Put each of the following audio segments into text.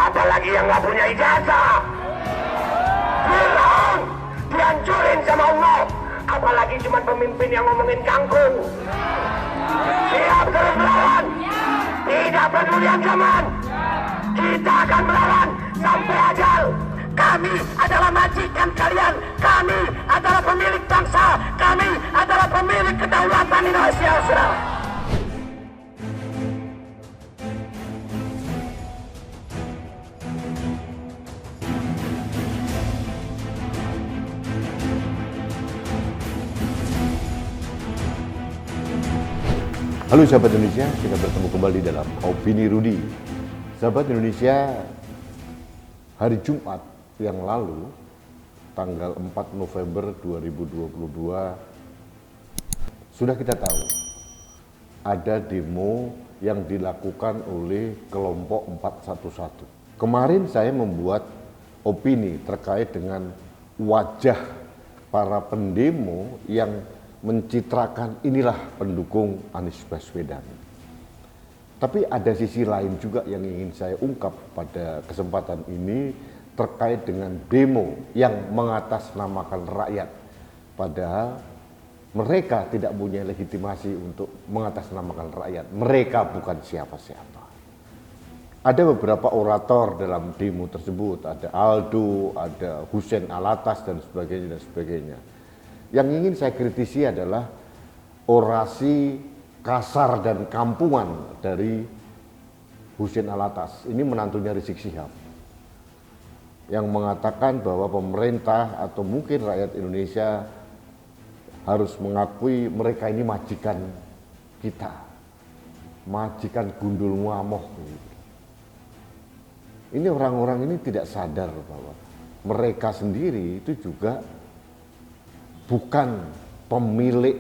apalagi yang nggak punya ijazah. Fir'aun dihancurin sama Allah, apalagi cuma pemimpin yang ngomongin kangkung. Siap terus melawan, tidak peduli ancaman, kita akan melawan sampai ajal. Kami adalah majikan kalian, kami adalah pemilik bangsa, kami adalah pemilik kedaulatan Indonesia. Halo sahabat Indonesia, kita bertemu kembali dalam Opini Rudi. Sahabat Indonesia, hari Jumat yang lalu, tanggal 4 November 2022, sudah kita tahu ada demo yang dilakukan oleh kelompok 411. Kemarin saya membuat opini terkait dengan wajah para pendemo yang mencitrakan inilah pendukung Anies Baswedan. Tapi ada sisi lain juga yang ingin saya ungkap pada kesempatan ini terkait dengan demo yang mengatasnamakan rakyat. Padahal mereka tidak punya legitimasi untuk mengatasnamakan rakyat. Mereka bukan siapa-siapa. Ada beberapa orator dalam demo tersebut, ada Aldo, ada Hussein Alatas dan sebagainya dan sebagainya. Yang ingin saya kritisi adalah orasi kasar dan kampungan dari Hussein Alatas. Ini menantunya Rizik Syihab yang mengatakan bahwa pemerintah atau mungkin rakyat Indonesia harus mengakui mereka ini majikan kita, majikan gundul muamoh. Ini orang-orang ini tidak sadar bahwa mereka sendiri itu juga bukan pemilik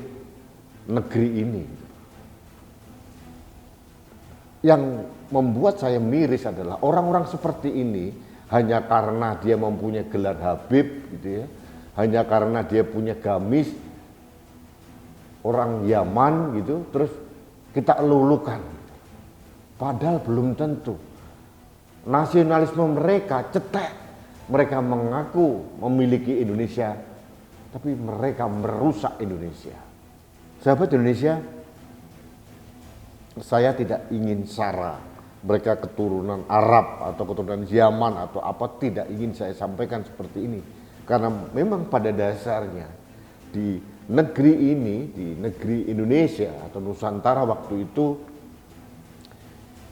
negeri ini. Yang membuat saya miris adalah orang-orang seperti ini hanya karena dia mempunyai gelar Habib, gitu ya, hanya karena dia punya gamis orang Yaman, gitu, terus kita lulukan. Padahal belum tentu. Nasionalisme mereka cetek, mereka mengaku memiliki Indonesia, tapi mereka merusak Indonesia. Sahabat Indonesia, saya tidak ingin sara mereka keturunan Arab atau keturunan Yaman atau apa, tidak ingin saya sampaikan seperti ini. Karena memang pada dasarnya di negeri ini, di negeri Indonesia atau Nusantara waktu itu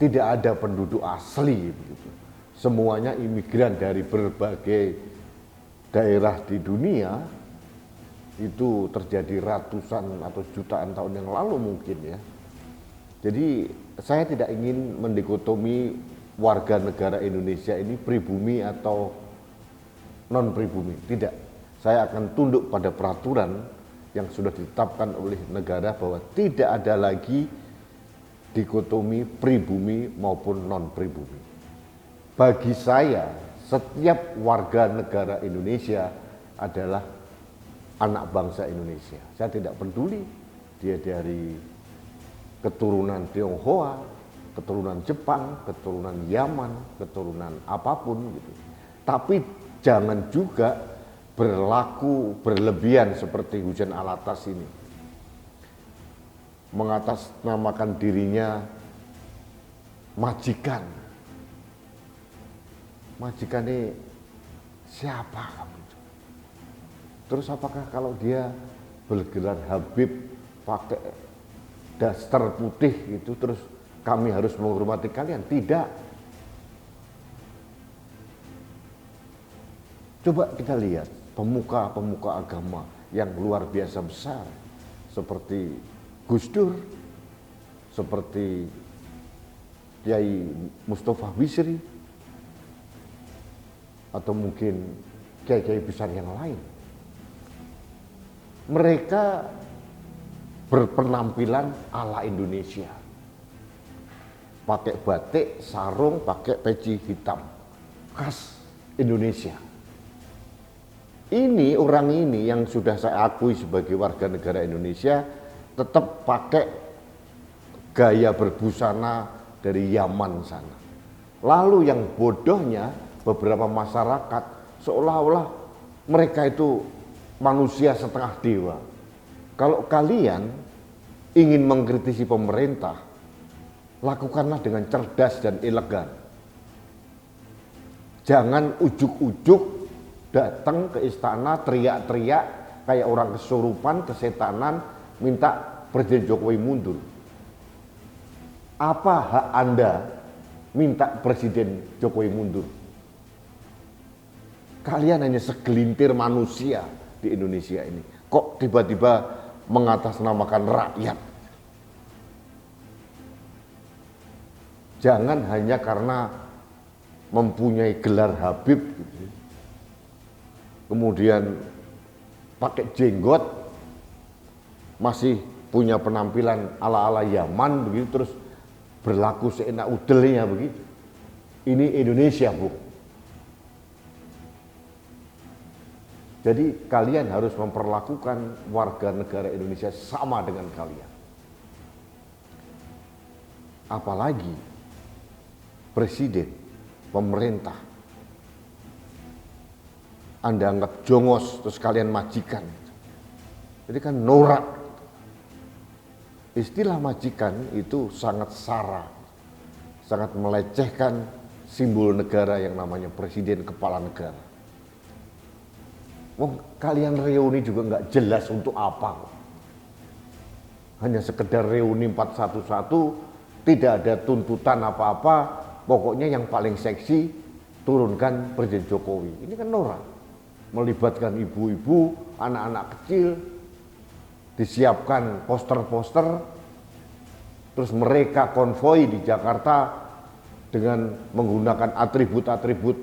tidak ada penduduk asli begitu. Semuanya imigran dari berbagai daerah di dunia. Itu terjadi ratusan atau jutaan tahun yang lalu mungkin ya. Jadi saya tidak ingin mendikotomi warga negara Indonesia ini pribumi atau non pribumi, tidak. Saya akan tunduk pada peraturan yang sudah ditetapkan oleh negara bahwa tidak ada lagi dikotomi pribumi maupun non pribumi. Bagi saya, setiap warga negara Indonesia adalah anak bangsa Indonesia. Saya tidak peduli dia dari keturunan Tionghoa, keturunan Jepang, keturunan Yaman, keturunan apapun gitu. Tapi jangan juga berlaku berlebihan seperti Hussein Alatas ini. Mengatasnamakan dirinya majikan. Majikan ini siapa kamu? Terus apakah kalau dia bergelar Habib pakai daster putih gitu, terus kami harus menghormati kalian? Tidak. Coba kita lihat pemuka-pemuka agama yang luar biasa besar seperti Gus Dur, seperti Kiai Mustafa Bisri, atau mungkin kiai-kiai besar yang lain. Mereka berpenampilan ala Indonesia, pakai batik, sarung, pakai peci hitam, khas Indonesia. Ini orang ini yang sudah saya akui sebagai warga negara Indonesia tetap pakai gaya berbusana dari Yaman sana. Lalu yang bodohnya beberapa masyarakat seolah-olah mereka itu manusia setengah dewa. Kalau kalian ingin mengkritisi pemerintah, lakukanlah dengan cerdas dan elegan. Jangan ujuk-ujuk datang ke istana teriak-teriak kayak orang kesurupan, kesetanan, minta Presiden Jokowi mundur. Apa hak Anda minta Presiden Jokowi mundur? Kalian hanya segelintir manusia di Indonesia ini. Kok tiba-tiba mengatasnamakan rakyat? Jangan hanya karena mempunyai gelar Habib, kemudian pakai jenggot, masih punya penampilan ala-ala Yaman begitu, terus berlaku seenak udelnya begitu. Ini Indonesia, Bu. Jadi kalian harus memperlakukan warga negara Indonesia sama dengan kalian. Apalagi presiden, pemerintah, Anda anggap jongos terus kalian majikan. Jadi kan norak. Istilah majikan itu sangat sara, sangat melecehkan simbol negara yang namanya presiden kepala negara. Wong kalian reuni juga nggak jelas untuk apa. Hanya sekedar reuni 411, tidak ada tuntutan apa-apa, pokoknya yang paling seksi turunkan Presiden Jokowi. Ini kan norak. Melibatkan ibu-ibu, anak-anak kecil, disiapkan poster-poster, terus mereka konvoi di Jakarta dengan menggunakan atribut-atribut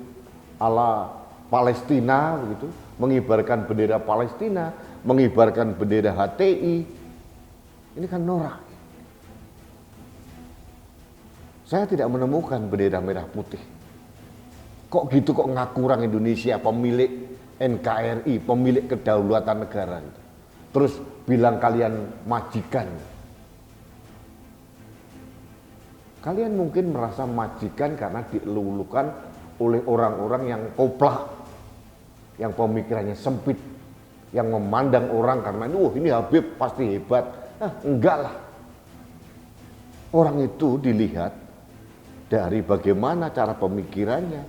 ala Palestina begitu, mengibarkan bendera Palestina, mengibarkan bendera HTI. Ini kan norak. Saya tidak menemukan bendera merah putih. Kok gitu, kok ngaku orang Indonesia, pemilik NKRI, pemilik kedaulatan negara. Terus bilang kalian majikan. Kalian mungkin merasa majikan karena dilulukan oleh orang-orang yang koplak, yang pemikirannya sempit, yang memandang orang karena ini Habib pasti hebat. Enggak lah. Orang itu dilihat dari bagaimana cara pemikirannya,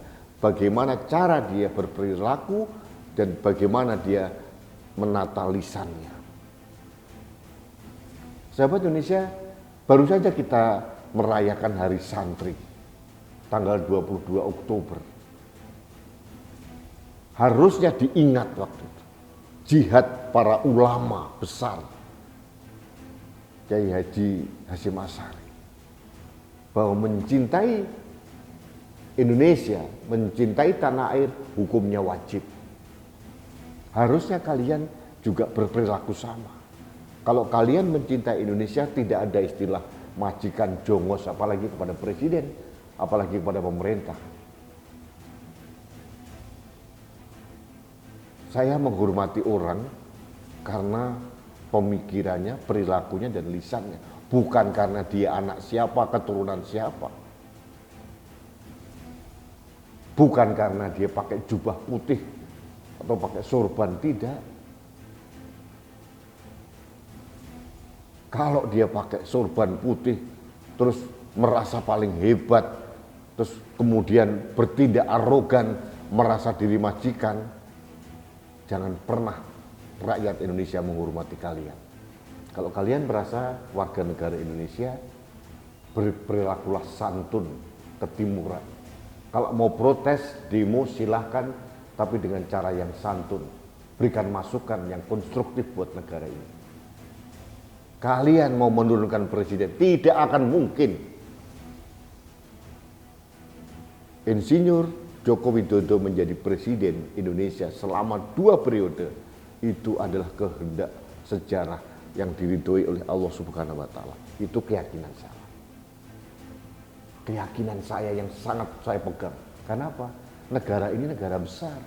bagaimana cara dia berperilaku, dan bagaimana dia menata lisannya. Sahabat Indonesia, baru saja kita merayakan Hari Santri, tanggal 22 Oktober. Harusnya diingat waktu itu jihad para ulama besar, Kiai Haji Hasyim Asy'ari, bahwa mencintai Indonesia, mencintai tanah air, hukumnya wajib. Harusnya kalian juga berperilaku sama. Kalau kalian mencintai Indonesia, tidak ada istilah majikan jongos, apalagi kepada presiden, apalagi kepada pemerintah. Saya menghormati orang karena pemikirannya, perilakunya, dan lisannya. Bukan karena dia anak siapa, keturunan siapa. Bukan karena dia pakai jubah putih atau pakai sorban, tidak. Kalau dia pakai sorban putih, terus merasa paling hebat, terus kemudian bertindak arogan, merasa diri majikan, jangan pernah rakyat Indonesia menghormati kalian. Kalau kalian merasa warga negara Indonesia, berperilakulah santun, ketimuran. Kalau mau protes, demo, silahkan, tapi dengan cara yang santun. Berikan masukan yang konstruktif buat negara ini. Kalian mau menurunkan presiden, tidak akan mungkin. Insinyur Joko Widodo menjadi presiden Indonesia selama 2 periode, itu adalah kehendak sejarah yang diridhoi oleh Allah Subhanahu wa Ta'ala. Itu keyakinan saya. Keyakinan saya yang sangat saya pegang. Kenapa? Negara ini negara besar.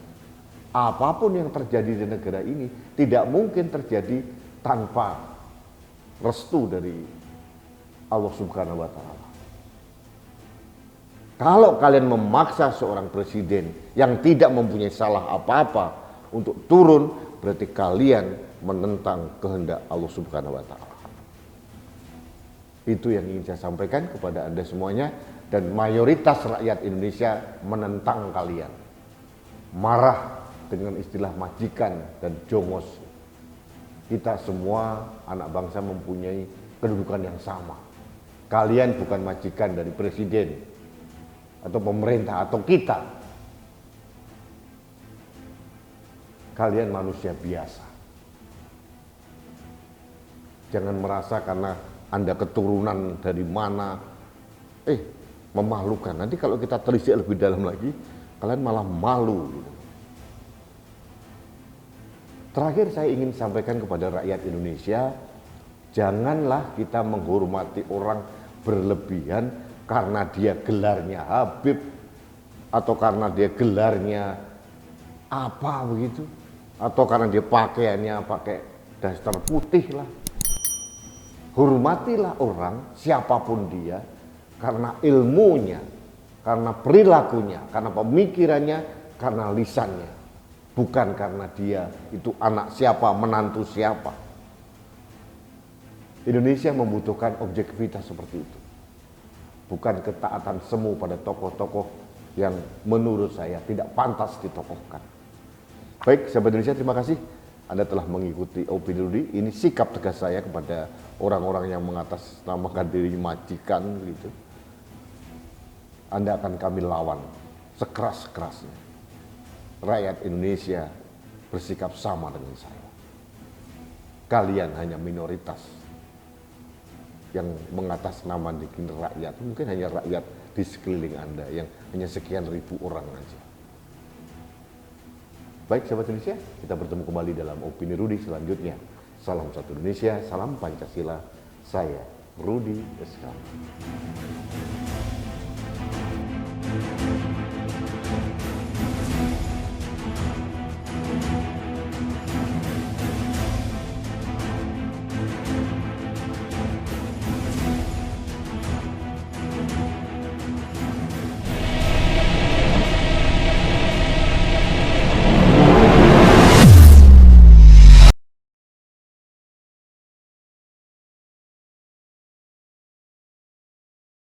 Apapun yang terjadi di negara ini tidak mungkin terjadi tanpa restu dari Allah Subhanahu wa Ta'ala. Kalau kalian memaksa seorang presiden yang tidak mempunyai salah apa-apa untuk turun, berarti kalian menentang kehendak Allah Subhanahu wa Ta'ala. Itu yang ingin saya sampaikan kepada Anda semuanya, dan mayoritas rakyat Indonesia menentang kalian. Marah dengan istilah majikan dan jongos. Kita semua anak bangsa mempunyai kedudukan yang sama. Kalian bukan majikan dari presiden atau pemerintah atau kita. Kalian manusia biasa. Jangan merasa karena Anda keturunan dari mana, memalukan. Nanti kalau kita telisik lebih dalam lagi, kalian malah malu gitu. Terakhir saya ingin sampaikan kepada rakyat Indonesia, janganlah kita menghormati orang berlebihan karena dia gelarnya Habib atau karena dia gelarnya apa begitu, atau karena dia pakaiannya pakai daster putih lah. Hormatilah orang siapapun dia karena ilmunya, karena perilakunya, karena pemikirannya, karena lisannya. Bukan karena dia itu anak siapa, menantu siapa. Indonesia membutuhkan objektivitas seperti itu. Bukan ketaatan semu pada tokoh-tokoh yang menurut saya tidak pantas ditokohkan. Baik, sahabat Indonesia, terima kasih Anda telah mengikuti Opini Rudy. Ini sikap tegas saya kepada orang-orang yang mengatasnamakan diri majikan gitu. Anda akan kami lawan sekeras-kerasnya. Rakyat Indonesia bersikap sama dengan saya. Kalian hanya minoritas yang mengatasnamakan rakyat. Mungkin hanya rakyat di sekeliling Anda yang hanya sekian ribu orang aja. Baik sahabat Indonesia, kita bertemu kembali dalam Opini Rudy selanjutnya. Salam satu Indonesia, salam Pancasila. Saya Rudy Eskandar.